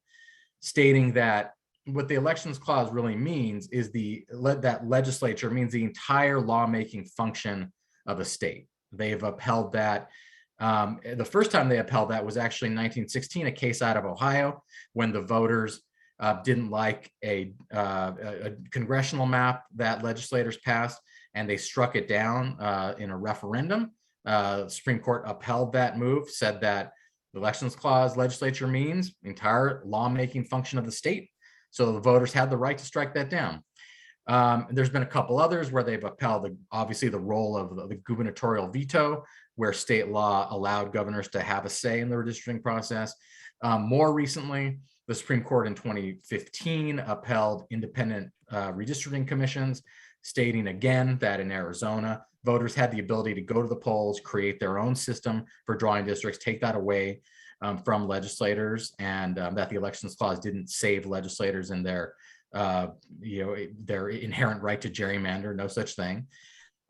stating that what the elections clause really means is that legislature means the entire lawmaking function of a state. They've upheld that. The first time they upheld that was actually in 1916, a case out of Ohio, when the voters didn't like a congressional map that legislators passed, and they struck it down in a referendum. The Supreme Court upheld that move, said that the elections clause legislature means the entire lawmaking function of the state. So the voters had the right to strike that down. There's been a couple others where they've upheld obviously the role of the gubernatorial veto, where state law allowed governors to have a say in the redistricting process. More recently, the Supreme Court in 2015 upheld independent redistricting commissions, stating again that in Arizona, voters had the ability to go to the polls, create their own system for drawing districts, take that away from legislators, and that the elections clause didn't save legislators in their inherent right to gerrymander, no such thing.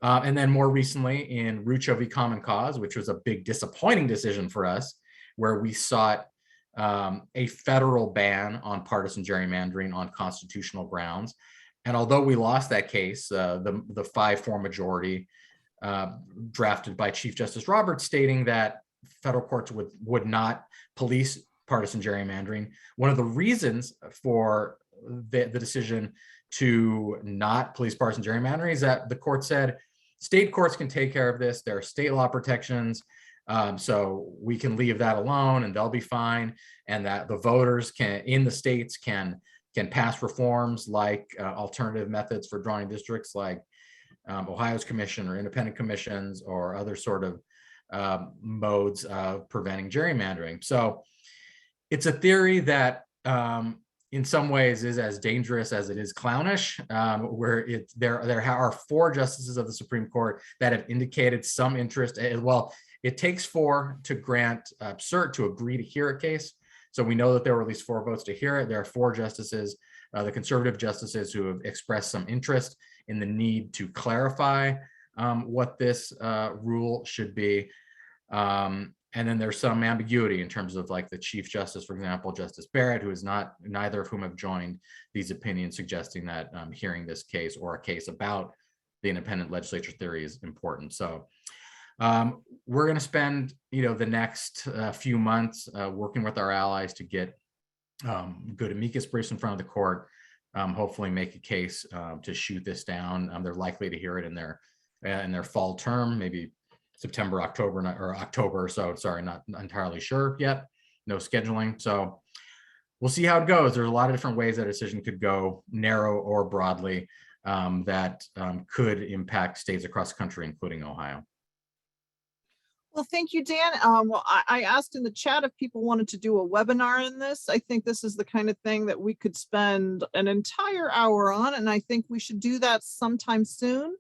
And then more recently in Rucho v. Common Cause, which was a big disappointing decision for us, where we sought a federal ban on partisan gerrymandering on constitutional grounds. And although we lost that case, the 5-4 majority drafted by Chief Justice Roberts stating that federal courts would not police partisan gerrymandering. One of the reasons for the decision to not police partisan gerrymandering is that the court said state courts can take care of this. There are state law protections. So we can leave that alone and they'll be fine. And that the voters in the states can pass reforms like alternative methods for drawing districts, like Ohio's commission or independent commissions or other sort of modes of preventing gerrymandering. So it's a theory that in some ways is as dangerous as it is clownish, where there are 4 justices of the Supreme Court that have indicated some interest. Well, it takes 4 to grant cert to agree to hear a case. So we know that there were at least 4 votes to hear it. There are 4 justices, the conservative justices, who have expressed some interest in the need to clarify what this rule should be. And then there's some ambiguity in terms of, like, the Chief Justice, for example, Justice Barrett, who is not, neither of whom have joined these opinions, suggesting that hearing this case or a case about the independent legislature theory is important. So we're going to spend, the next few months working with our allies to get good amicus briefs in front of the court, hopefully make a case to shoot this down. They're likely to hear it in their fall term, maybe September, October, or October. So sorry, not entirely sure yet. No scheduling. So we'll see how it goes. There's a lot of different ways that a decision could go, narrow or broadly, that could impact states across the country, including Ohio. Well, thank you, Dan. Well, I asked in the chat if people wanted to do a webinar on this. I think this is the kind of thing that we could spend an entire hour on, and I think we should do that sometime soon.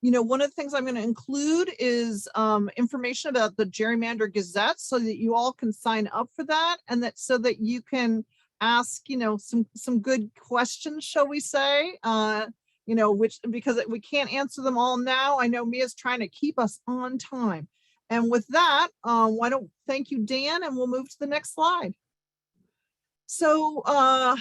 One of the things I'm going to include is information about the Gerrymander Gazette, so that you all can sign up for that, and that so that you can ask, some good questions, shall we say? Because we can't answer them all now. I know Mia's trying to keep us on time. And with that, thank you, Dan, and we'll move to the next slide. So I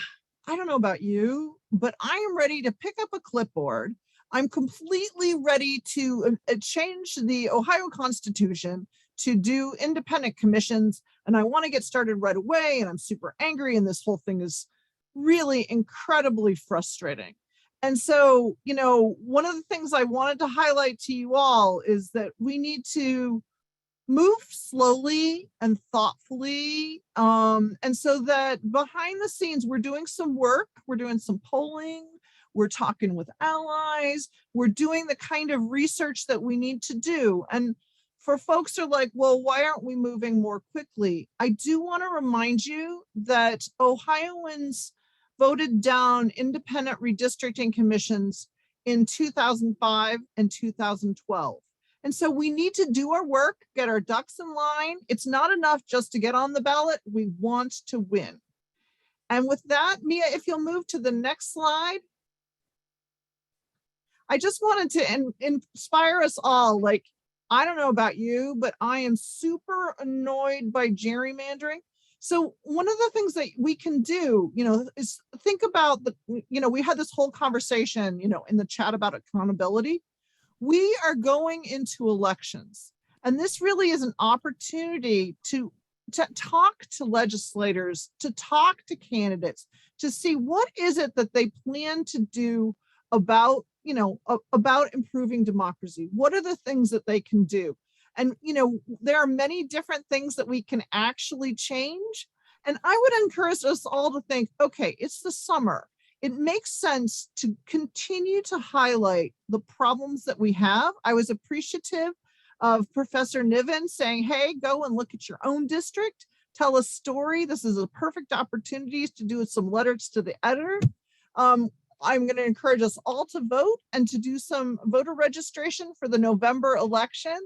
don't know about you, but I am ready to pick up a clipboard. I'm completely ready to change the Ohio Constitution to do independent commissions, and I want to get started right away, and I'm super angry, and this whole thing is really incredibly frustrating. And so, one of the things I wanted to highlight to you all is that we need to move slowly and thoughtfully. And so that behind the scenes, we're doing some work, we're doing some polling, we're talking with allies, we're doing the kind of research that we need to do. And for folks who are like, well, why aren't we moving more quickly? I do want to remind you that Ohioans voted down independent redistricting commissions in 2005 and 2012. And so we need to do our work, get our ducks in line. It's not enough just to get on the ballot. We want to win. And with that, Mia, if you'll move to the next slide. I just wanted to inspire us all. Like, I don't know about you, but I am super annoyed by gerrymandering. So one of the things that we can do, is think about we had this whole conversation, in the chat about accountability. We are going into elections, and this really is an opportunity to talk to legislators, to talk to candidates, to see what is it that they plan to do about improving democracy. What are the things that they can do? And, there are many different things that we can actually change. And I would encourage us all to think, okay, it's the summer. It makes sense to continue to highlight the problems that we have. I was appreciative of Professor Niven saying, hey, go and look at your own district, tell a story. This is a perfect opportunity to do some letters to the editor. I'm going to encourage us all to vote and to do some voter registration for the November election.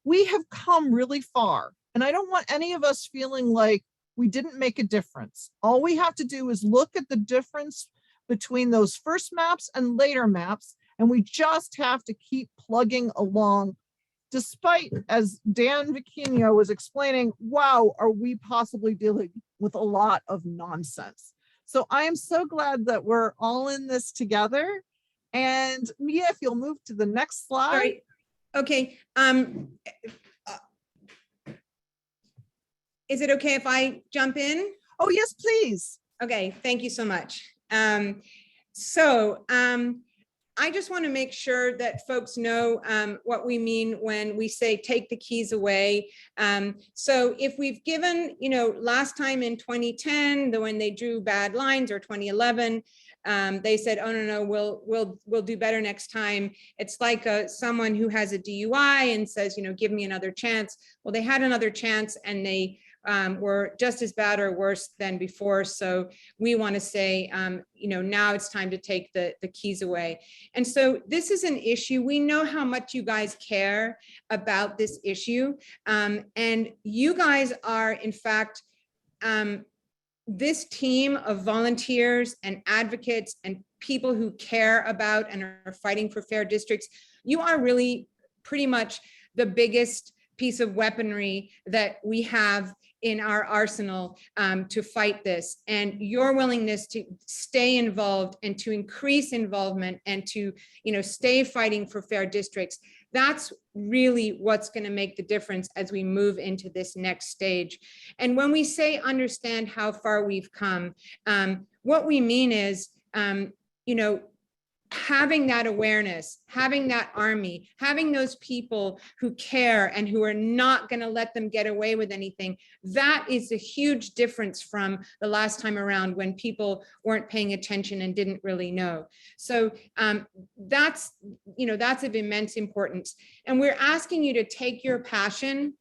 We have come really far, and I don't want any of us feeling like we didn't make a difference. All we have to do is look at the difference between those first maps and later maps, And we just have to keep plugging along, despite, as Dan Vicchino was explaining, wow, are we possibly dealing with a lot of nonsense. So I am so glad that we're all in this together. And Mia, if you'll move to the next slide. Sorry. Okay. Is it okay if I jump in? Oh, yes, please. Okay, thank you so much. I just want to make sure that folks know what we mean when we say take the keys away. So if we've given, last time in 2010, when they drew bad lines, or 2011, they said, oh, no, we'll do better next time. It's like someone who has a DUI and says, give me another chance. Well, they had another chance and they were just as bad or worse than before. So we want to say, now it's time to take the keys away. And so this is an issue. We know how much you guys care about this issue. And you guys are, in fact, this team of volunteers and advocates and people who care about and are fighting for fair districts. You are really pretty much the biggest piece of weaponry that we have in our arsenal to fight this. And your willingness to stay involved and to increase involvement and to stay fighting for fair districts, that's really what's going to make the difference as we move into this next stage. And when we say understand how far we've come, what we mean is having that awareness, having that army, having those people who care and who are not going to let them get away with anything. That is a huge difference from the last time around when people weren't paying attention and didn't really know. So that's of immense importance. And we're asking you to take your passion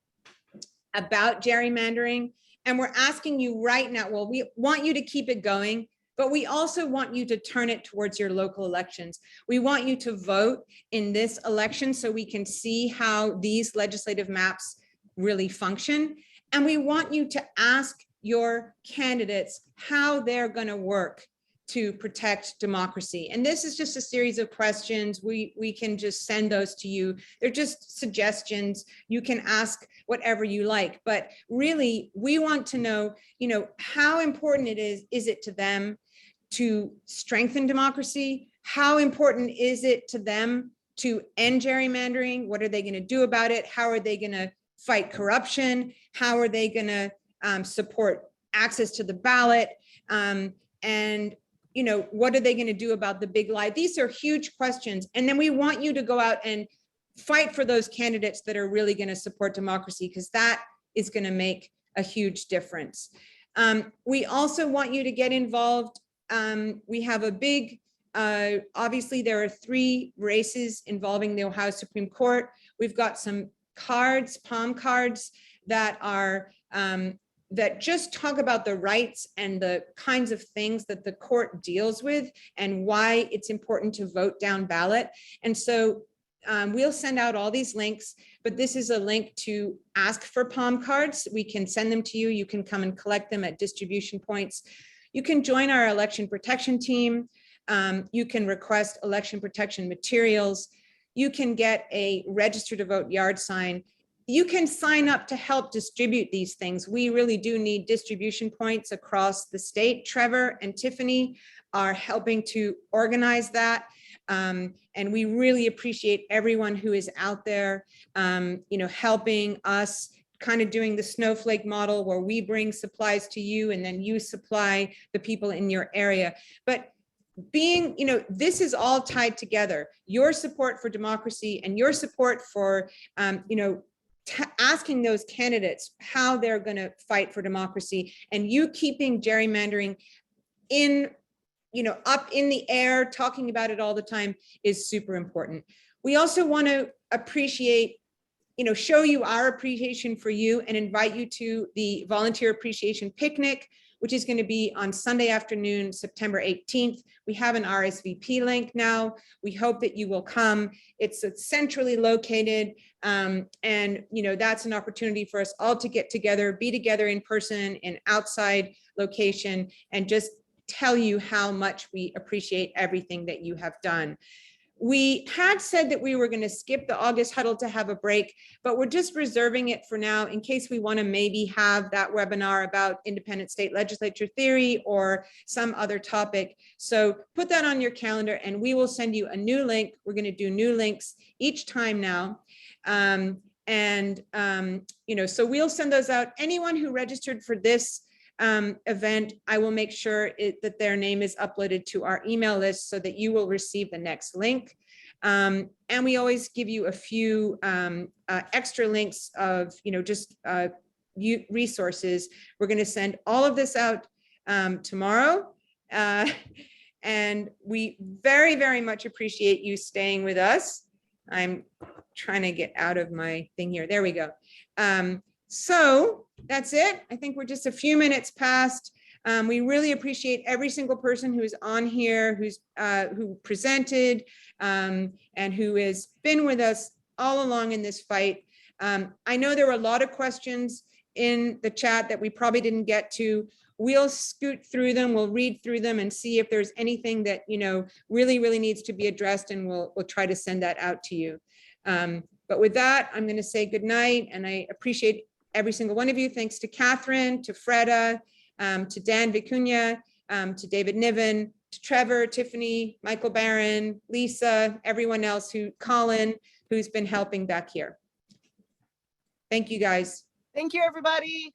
about gerrymandering, and we're asking you right now, well, we want you to keep it going, but we also want you to turn it towards your local elections. We want you to vote in this election so we can see how these legislative maps really function. And we want you to ask your candidates how they're going to work to protect democracy. And this is just a series of questions. We can just send those to you. They're just suggestions. You can ask whatever you like, but really we want to know, how important is it to them to strengthen democracy? How important is it to them to end gerrymandering? What are they going to do about it? How are they going to fight corruption? How are they going to support access to the ballot? And what are they going to do about the big lie? These are huge questions. And then we want you to go out and fight for those candidates that are really going to support democracy, because that is going to make a huge difference. We also want you to get involved. We have a big, obviously there are 3 races involving the Ohio Supreme Court. We've got some cards, palm cards that are, that just talk about the rights and the kinds of things that the court deals with and why it's important to vote down ballot. And so we'll send out all these links, but this is a link to ask for palm cards. We can send them to you. You can come and collect them at distribution points. You can join our election protection team. You can request election protection materials. You can get a register to vote yard sign. You can sign up to help distribute these things. We really do need distribution points across the state. Trevor and Tiffany are helping to organize that. And we really appreciate everyone who is out there, helping us, kind of doing the snowflake model where we bring supplies to you and then you supply the people in your area. But being, this is all tied together. Your support for democracy and your support for, asking those candidates how they're going to fight for democracy, and you keeping gerrymandering in, up in the air, talking about it all the time is super important. We also want to appreciate, show you our appreciation for you and invite you to the Volunteer Appreciation Picnic, which is going to be on Sunday afternoon, September 18th. We have an RSVP link now. We hope that you will come. It's centrally located. And that's an opportunity for us all to get together, be together in person, in outside location, and just tell you how much we appreciate everything that you have done. We had said that we were going to skip the August huddle to have a break, but we're just reserving it for now in case we want to maybe have that webinar about independent state legislature theory or some other topic. So put that on your calendar and we will send you a new link. We're going to do new links each time now. You know, so we'll send those out. Anyone who registered for this event, I will make sure that their name is uploaded to our email list so that you will receive the next link. And we always give you a few extra links of, you know, just resources. We're going to send all of this out tomorrow. And we very, very much appreciate you staying with us. I'm trying to get out of my thing here. There we go. So that's it. I think we're just a few minutes past. We really appreciate every single person who's on here, who presented, and who has been with us all along in this fight. I know there were a lot of questions in the chat that we probably didn't get to. We'll scoot through them, we'll read through them and see if there's anything that, you know, really, really needs to be addressed, and we'll try to send that out to you. But with that, I'm going to say good night, and I appreciate every single one of you. Thanks to Catherine, to Freda, to Dan Vicuña, to David Niven, to Trevor, Tiffany, Michael Barron, Lisa, everyone else, Colin, who's been helping back here. Thank you, guys. Thank you, everybody.